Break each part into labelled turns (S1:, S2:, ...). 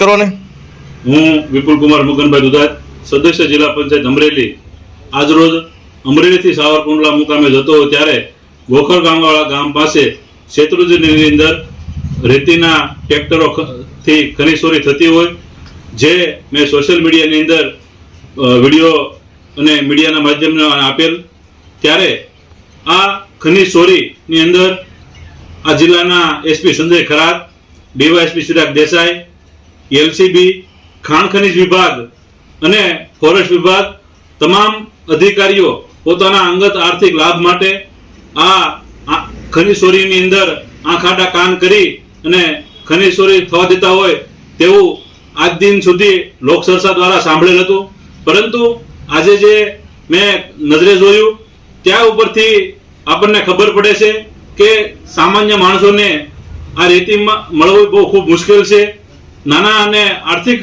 S1: કરો ને.
S2: હું વિપુલ કુમાર મુકનભાઈ દુધાત, સદસ્ય જિલ્લા પંચાયત અમરેલી. આજરોજ અમરેલીથી સાવરકુંડલા મુકામે જતો ત્યારે ગોખર ગામવાળા ગામ પાસે શેત્રુંજીની અંદર રેતીના ટ્રેક્ટરોથી ખનીજ ચોરી થતી હોય, જે મેં સોશિયલ મીડિયાની અંદર વિડીયો અને મીડિયાના માધ્યમને આપેલ. ત્યારે આ ખનીજ ચોરીની અંદર આ જિલ્લાના SP Sanjay Kharat, DYSP Chirag Desai, LCB, ખાણ ખનીજ વિભાગ અને ફોરેસ્ટ વિભાગ તમામ અધિકારીઓ પોતાના અંગત આર્થિક લાભ માટે આ ખનીજ ચોરીની અંદર આંખ આડા કાન કરી અને ખનીજ ચોરી થવા દેતા હોય તેવું આજ દિન સુધી લોકચર્ચા દ્વારા સાંભળેલ હતું. પરંતુ આજે જે મેં નજરે જોયું ત્યાં ઉપરથી આપણને ખબર પડે છે કે સામાન્ય માણસોને આ રેતી મળવું બહુ ખૂબ મુશ્કેલ છે. નાના અને આર્થિક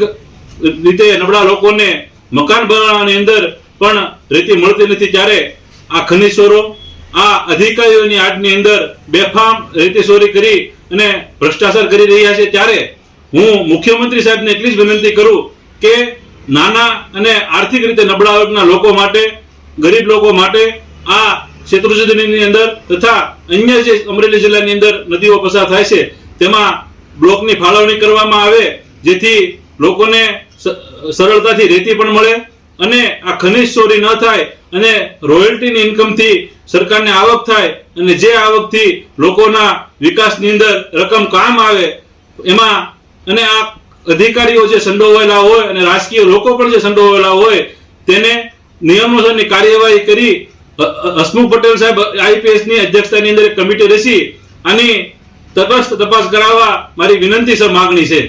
S2: રીતે નબળા લોકોને મકાન બનાવવાની અંદર પણ રેતી મળતી નથી. ત્યારે આ ખનીજ ચોરો આ અધિકારીઓની આડની અંદર બેફામ રેતી ચોરી કરી અને ભ્રષ્ટાચાર કરી રહ્યા છે. ત્યારે હું મુખ્યમંત્રી સાહેબને એટલી જ વિનંતી કરું કે નાના અને આર્થિક રીતે નબળા વર્ગના લોકો માટે, ગરીબ લોકો માટે આ શેત્રુંજીની અંદર તથા અન્ય જે અમરેલી જિલ્લાની અંદર નદીઓ પસાર થાય છે તેમાં બ્લોકની ફાળવણી કરવામાં આવે, જેથી લોકોને સરળતાથી રેતી પણ મળે અને આ ખનીજ ચોરી ન થાય અને રોયલ્ટીની ઇન્કમથી સરકારને આવક થાય અને જે આવકથી લોકોના વિકાસની અંદર રકમ કામ આવે એમાં. અને આ અધિકારીઓ જે સંડોવાયેલા હોય અને રાજકીય લોકો પણ જે સંડોવાયેલા હોય તેને નિયમોસરની કાર્યવાહી કરી હસમુખ પટેલ સાહેબ આઈપીએસની અધ્યક્ષતાની અંદર એક કમિટી રચી આની તટસ્થ તપાસ કરાવવા મારી વિનંતી સર માગણી છે.